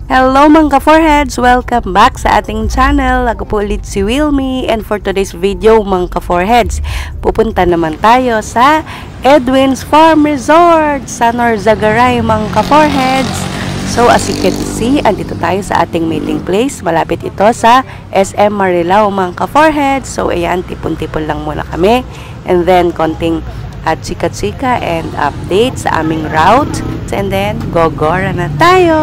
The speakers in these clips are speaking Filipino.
Hello mga ka-foreheads! Welcome back sa ating channel. Ako po ulit si Wilmy, and for today's video mga ka-foreheads, pupunta naman tayo sa Edwin's Farm Resort sa Norzagaray mga ka-foreheads. So as you can see, andito tayo sa ating meeting place. Malapit ito sa SM Marilao mga ka-foreheads. So ayan, tipon-tipon lang muna kami. And then konting chika-chika and update sa aming route. And then gogora na tayo!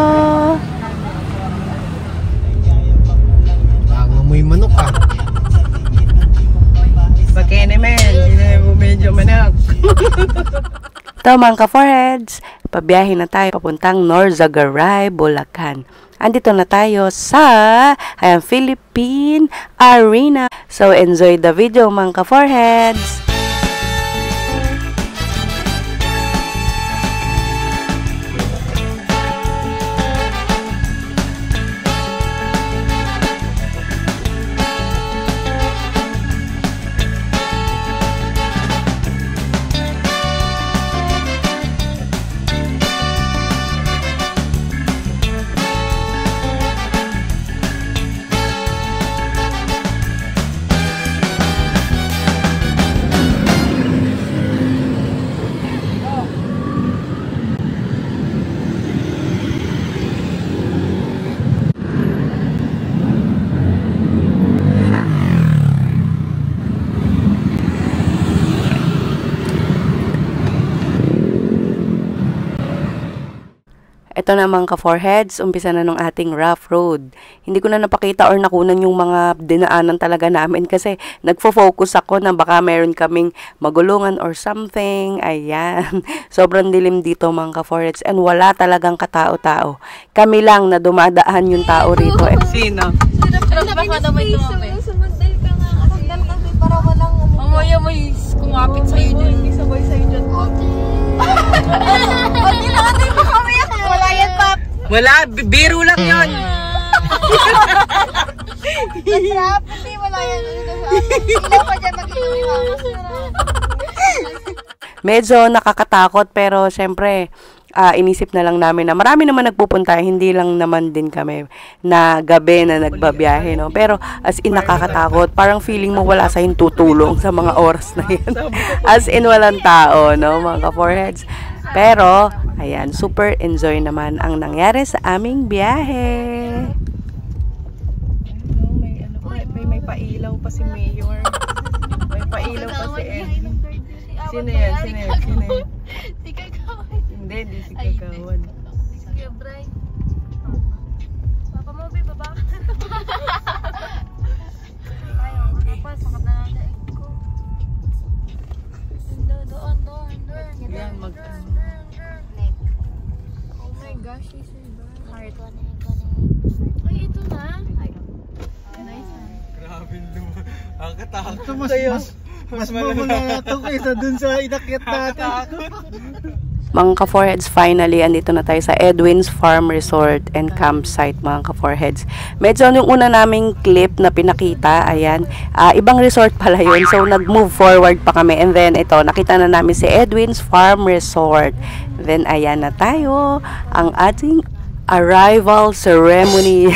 May manok ka. Bakene men, hindi mo medyo manok. Ito mga ka-foreheads, pabiyahe na tayo papuntang Norzagaray, Bulacan. Andito na tayo sa Philippine Arena. So enjoy the video mga ka-foreheads. Ito na mga ka-foreheads, umpisa na ng ating rough road. Hindi ko na napakita or nakunan yung mga dinaanan talaga namin kasi nagfo-focus ako na baka meron kaming magulungan or something. Ayan. Sobrang dilim dito mga ka-foreheads and wala talagang katao-tao. Kami lang na dumadaan yung tao rito. Sino? Baka daw may tumapit. Sumandal ka nga. Sumandal kasi para walang Mamaya may kumapit sa'yo dyan. May sabay sa'yo dyan. Okay lang ate, mamaya. Wala yan, Pap. Wala, biro lang yun. Masarap. Hindi, wala yan. Ilaw pa dyan mag-iiwan. Medyo nakakatakot pero syempre inisip na lang namin na marami naman nagpupunta, hindi lang naman din kami na gabi na nagbabiyahe, no? Pero as in nakakatakot, parang feeling mo wala sa tutulong sa mga oras na yan. As in walang tao, no, mga ka-foreheads. Pero, ayan, super enjoy naman ang nangyari sa aming biyahe. May pailaw pa si Mayor. May pailaw pa si Ed. Sino yan? Sino yan? Sino yan? Si Kagawan. Hindi si Kagawan. Si Kebray. Papa mo, babe, baba ka. Ayaw, tapos, sakat na natin ko. Doon. Yan, Oh my gosh, she's heart. Ay, ito na. Nice. Grabe naman. Ang katakot. Mas mamula na ito kaysa dun sa inakyat natin. Mga ka-foreheads, finally, andito na tayo sa Edwin's Farm Resort and Campsite, mga ka-foreheads. Medyo yung una naming clip na pinakita, ayan, ibang resort pala yun. So, nag-move forward pa kami. And then, ito, nakita na namin si Edwin's Farm Resort. Then, ayan na tayo, ang ating arrival ceremony.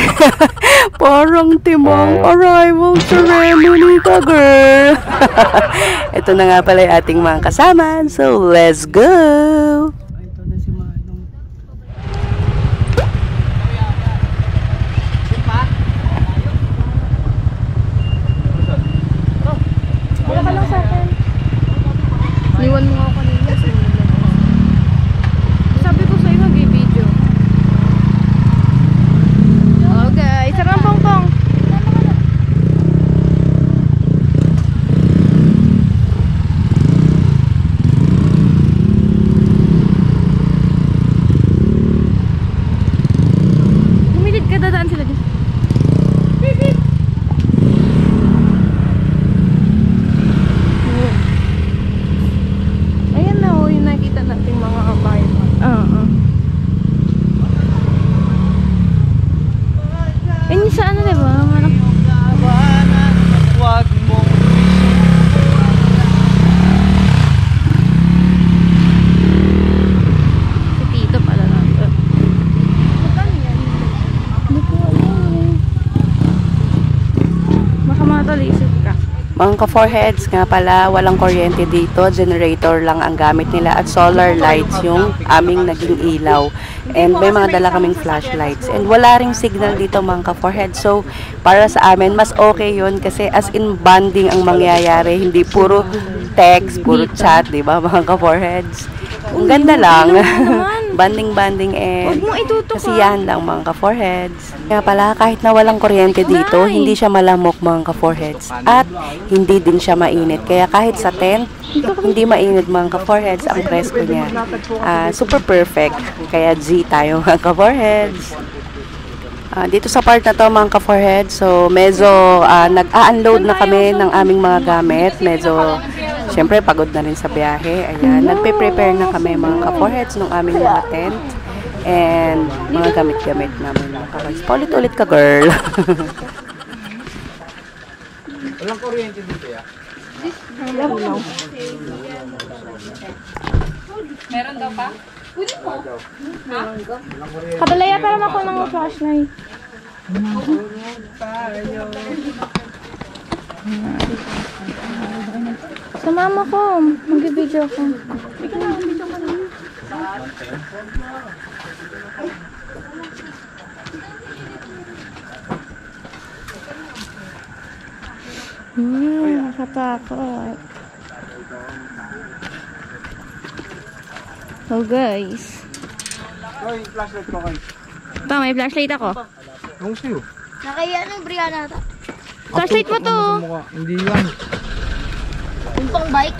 Parang timong arrival ceremony ka, girl. Ito na nga pala yung ating mga kasama. So, let's go! Ito na si Manong. Wala ka lang sa akin. Niwan mo ako kanina. Sabi ko sa'yo mag-i-video. Okay, sarang pongpong. Mga ka-foreheads nga pala, walang kuryente dito, generator lang ang gamit nila at solar lights yung aming naging ilaw. And may mga dala kaming flashlights. And wala ring signal dito mga ka-foreheads. So, para sa amin, mas okay yun kasi as in bonding ang mangyayari. Hindi puro text, puro chat, di ba mga ka-foreheads? Ang ganda lang. Banding and kasiyahan lang mga ka-foreheads. Kaya pala, kahit na walang kuryente dito, hindi siya malamok mga ka-foreheads. At hindi din siya mainit. Kaya kahit sa tent, hindi mainit mga ka-foreheads ang presko niya. Super perfect. Kaya G tayo mga ka-foreheads. Dito sa part na to mga ka-foreheads, so medyo nag-a-unload na kami ng aming mga gamit. Medyo siyempre, pagod na rin sa biyahe. Ayan, nagpe-prepare na kami mga ka-foreheads ng aming mga tent and mga gamit-gamit namin mga ka-foreheads. Paulit-ulit ka, girl. Walang kuryente dito ya? Meron daw pa? Kabalaya, pero ako ng flashlight. Sa mama ko, mag-video ko. Nakatakot. So guys. Ay, flashlight ko kayo. Ito, may flashlight ako. Anong sa'yo? Nakaya ano, Brianna ata. Flashlight mo to. Hindi yan. Yung pang bike.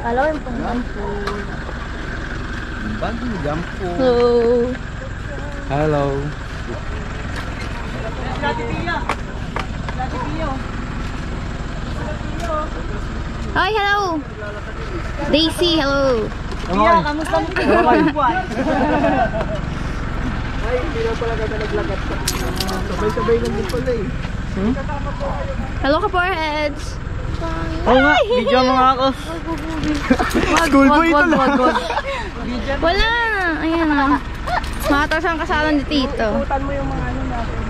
Kala ko yung pang gampo. Bagong gampo. Hello. Hello. Hi, hello. Daisy, hello. Iya, kamusta mo? Ay, hindi na pala ka naglagat. Sabay-sabay lang din pala eh. Hello ka foreheads. Oo nga, video mo nga ako. School boy ito lang. Wala na. Ayan na. Mataas ang kasalan ni Tito. Putan mo yung mga ano natin.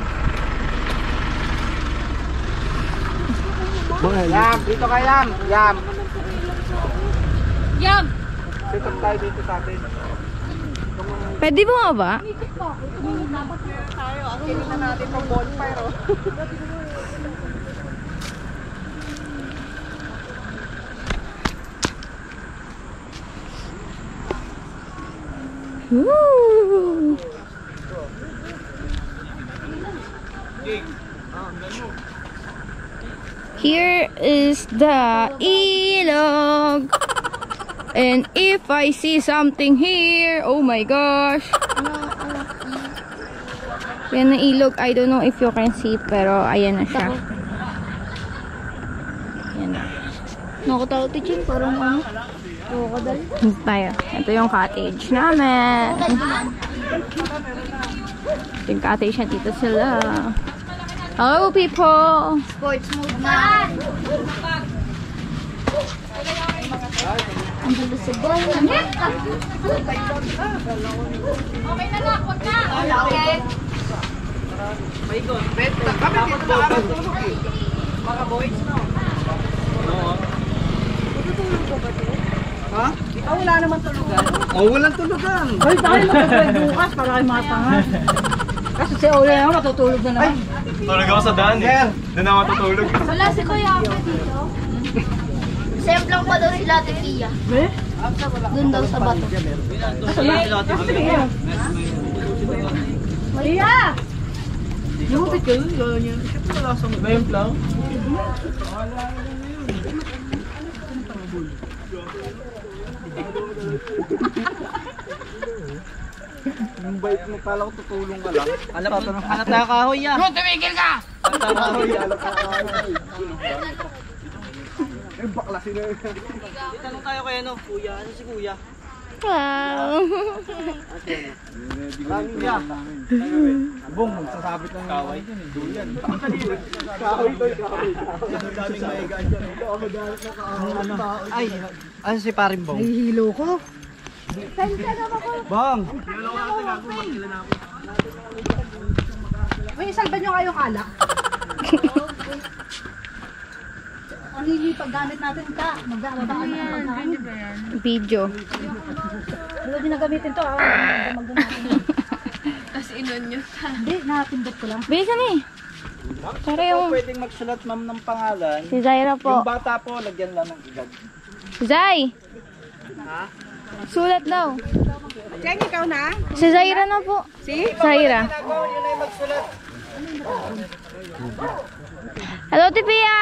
Yam, dito ka Yam. Yam. Yum! Sit up tayo dito sa atin. Pwede bumaba? Tayo, ang kinig na natin pang bonfire, oh. Woo! Here is the ilog. And if I see something here, oh my gosh. Yan ang ilog. I don't know if you can see, pero ayan na siya. Ayan na. Nakatawa teaching, parang ano. Crocodile. Dito tayo. Ito yung cottage namin. Ito yung cottage na dito sila. Hello people! Sports mode na. Ang gulo sa boy. Okay na lang, wag na! Okay. Kami dito na araw tulog eh. Mga boys, no? Tutulog ko ba ito? Ha? Ikaw wala naman tulugan. Oh, walang tulugan. Hoy, tayo magpapwede bukas para kayo matangan. Kasi si Ole naman matutulog na naman. Tulog ako sa daan eh. Doon ako matutulog. Wala si Kuya Ape dito. Safe lang pa daw sila Ate Pia. Eh? Doon daw sa bato. Maria! Lumapit ka doon, gano'n yun. Siyempre wala sa mga yung lang. Yung bait mo, kala ko tutulong ka lang. Anak tayo kahoy yan. Yung tumigil ka! Eh, bakla sila. Tanong tayo kay ano, kuya. Ano si kuya? Wow! Kuya. Bong, magsasabit lang kaway. Duyan. Kahoy to, kahoy. Ang daming maigaan dyan. Ito, ang magalit na kahoy. Ay, ano si paring Bong? Hihilo ko. Bang! Uy, salban nyo kayong alak. Magamit natin ito. Magamit natin. Video. Hindi din nagamitin ito. Tapos inon nyo. Hindi, nakapindot ko lang. Bilisan eh. Para yung... Pwedeng magsulat ma'am ng pangalan. Si Zaira po. Yung bata po, lagyan lang ng edad. Zay! Sulat daw. Jen, ikaw na? Si Zaira na po. Si? Zaira. Yun ay magsulat. Hello, Tipia!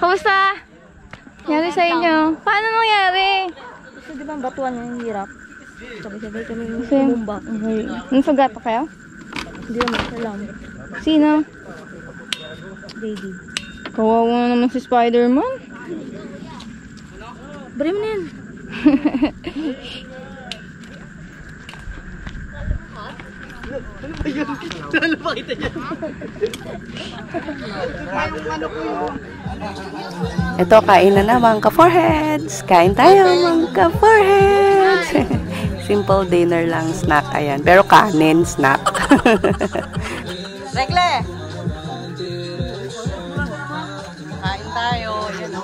Kamusta? Nangyari sa inyo? Paano nangyari? Kasi di ba ang batuan yung hirap? Sabay-sabay kami Bumba. Nasugat pa kayo? Hindi naman alam. Sino? Baby. Kawawa na naman si Spider-Man. Bari mo na yan. Ano ba kita niya? Ito, kain na mga ka-foreheads. Kain tayo mga ka-foreheads. Simple dinner lang, snack. Ayan. Pero kanin, snack. Regle! Kain tayo. Yan o.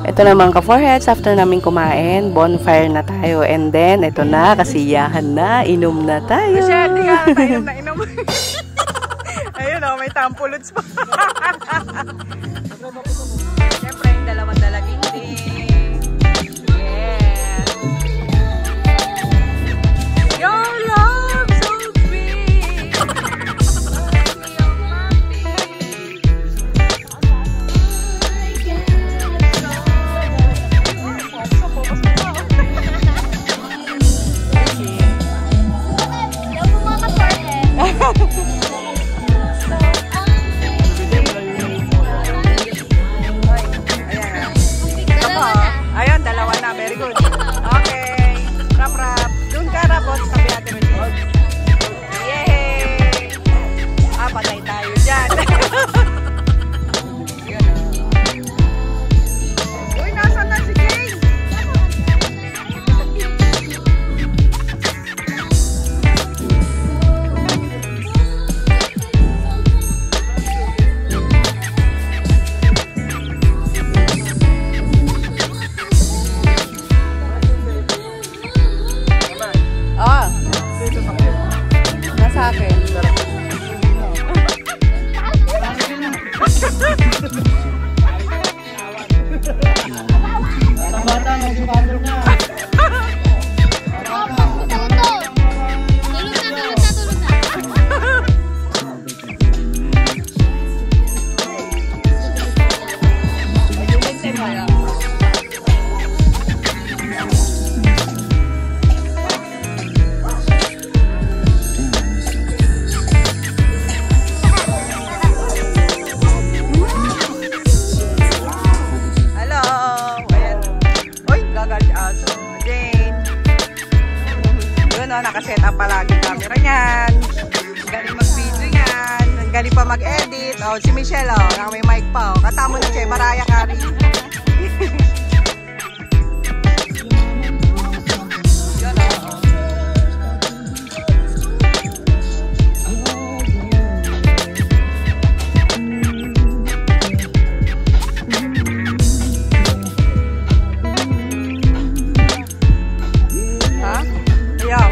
Ito naman ka-foreheads, after namin kumain, bonfire na tayo. And then, ito na, kasiyahan na, inom na tayo. Masyado ka, inom na inom. Ayun o, may tampulots pa. Siyempre, yung dalawang dalaging din. Yes. Your love so sweet. Ayun, dalawa na. Very good. Okay. Rap, rap. Doon ka, rapot. Sabi natin rin. Yay! Patay tayo dyan. Uy, nasan na si Jane? Nasa akin. Nakaset up palagi camera niyan. Galing mag-video niyan. Galing pa mag-edit. Oh, si Michelle, oh, may mic pa. Oh. Kanta mo na siya, Mariah Carey. Yun, oh. Ha? Yeah.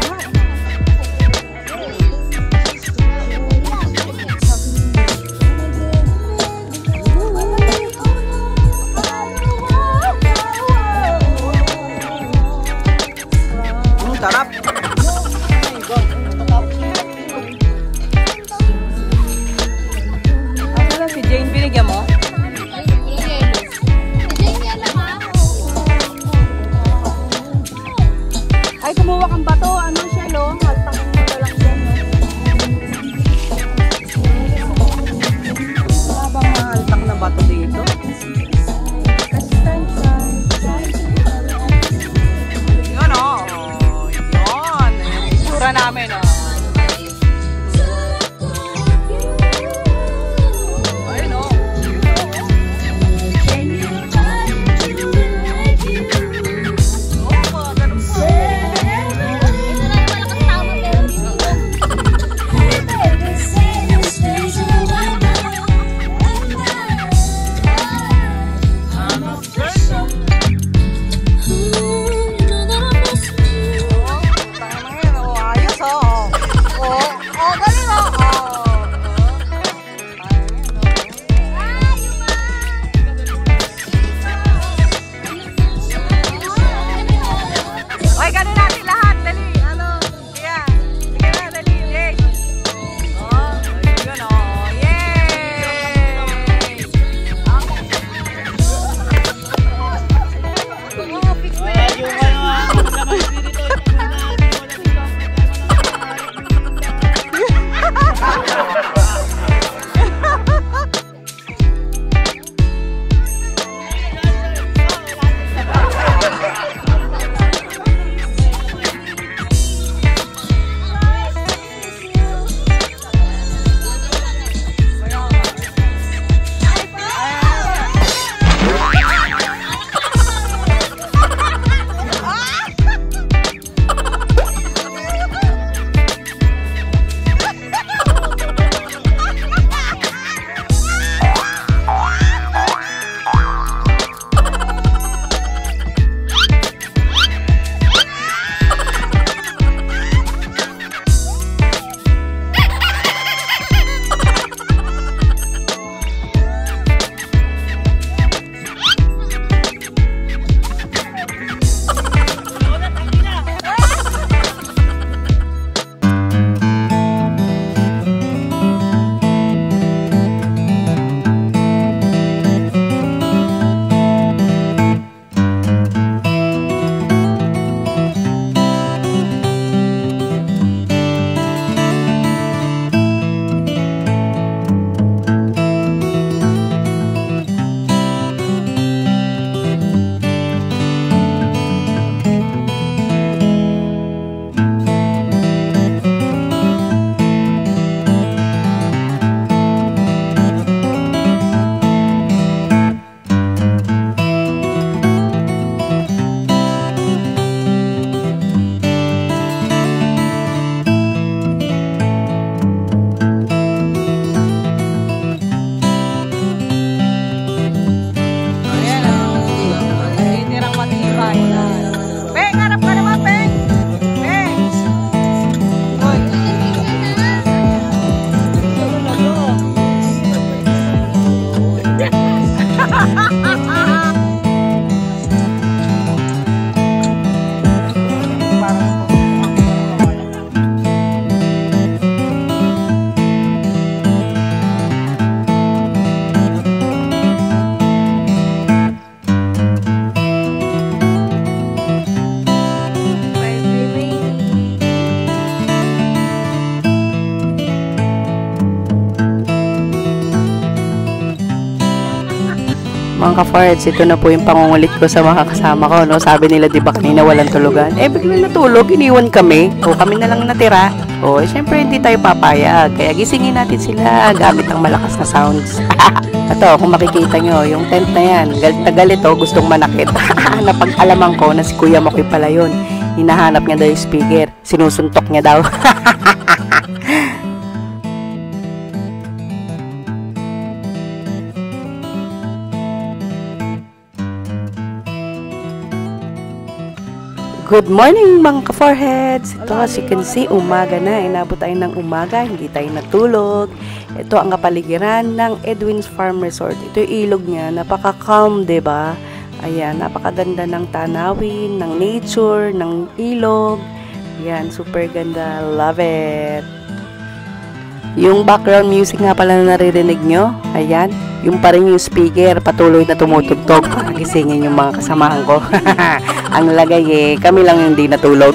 mga ka-foreheads, ito na po yung pangungulit ko sa mga kasama ko, no? Sabi nila, di ba kanina walang tulugan? Eh, biglang natulog, iniwan kami. O, kami na lang natira. O, syempre, hindi tayo papayag. Kaya gisingin natin sila gamit ang malakas na sounds. Ito, kung makikita nyo, yung tent na yan, galit na galit, gustong manakit. Napag-alaman ko na si Kuya Makoy pala yun. Hinahanap niya daw yung speaker. Sinusuntok niya daw. Good morning mga ka-foreheads! Ito, as you can see, umaga na. Inabot tayo ng umaga, hindi tayo natulog. Ito ang kapaligiran ng Edwin's Farm Resort. Ito yung ilog niya, napaka-calm, diba? Ayan, napakaganda ng tanawin, ng nature, ng ilog. Ayan, super ganda. Love it! Yung background music nga pala na naririnig nyo, ayan, yung pa rin yung speaker, patuloy na tumutugtog para gisingin yung mga kasamahan ko. Ang lagay kami lang hindi natulog.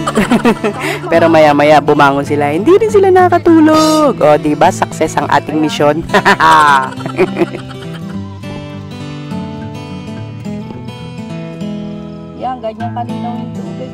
Pero maya maya bumangon sila, hindi rin sila nakatulog. O diba, success ang ating mission. Yan, ganyan kaninaw yung tubig.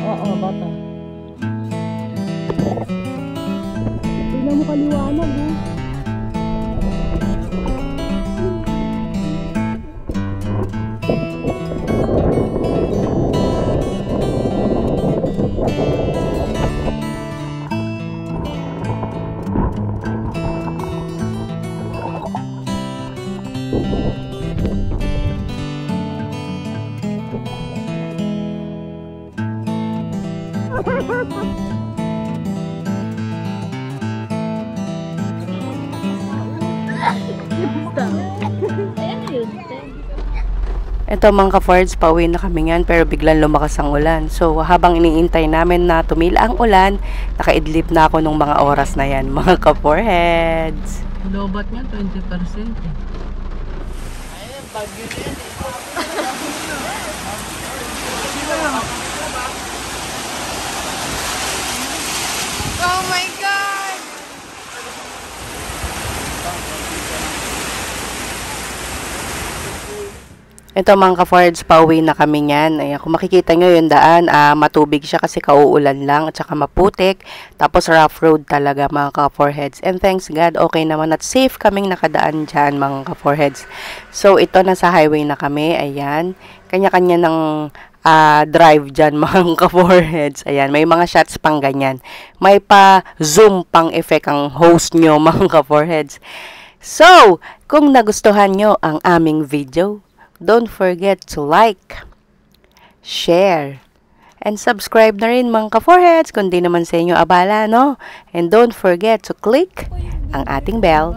Oo, bata. Tingnan mo kaliwanag, ha? Ito mga ka-foreheads, pauwi na kami yan pero biglang lumakas ang ulan. So habang iniintay namin na tumila ang ulan, nakaidlip na ako nung mga oras na yan mga ka-foreheads. Lobat niya 20%. Ayun, bagyo na yan Oh my God! Ito mga ka-foreheads, pauwi na kami yan. Ayan, kung makikita nyo yung daan, matubig siya kasi kauulan lang at saka maputik. Tapos rough road talaga mga ka-foreheads. And thanks God, okay naman at safe kaming nakadaan dyan mga ka-foreheads. So ito, nasa highway na kami. Ayan, kanya-kanya ng drive dyan mga ka-foreheads. Ayan, may mga shots pang ganyan. May pa zoom pang effect ang host nyo mga ka-foreheads. So, kung nagustuhan nyo ang aming video, don't forget to like, share, and subscribe na rin mga ka-foreheads kung di naman sa inyo abala, no? And don't forget to click ang ating bell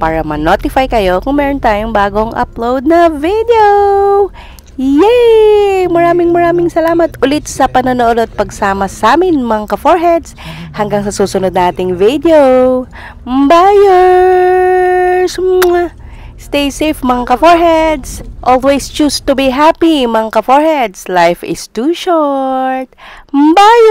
para ma-notify kayo kung meron tayong bagong upload na video. Yay! Maraming salamat ulit sa panonood at pagsama sa amin mga ka-foreheads. Hanggang sa susunod nating video. Bye! Stay safe mga ka-foreheads. Always choose to be happy mga ka-foreheads. Life is too short. Bye!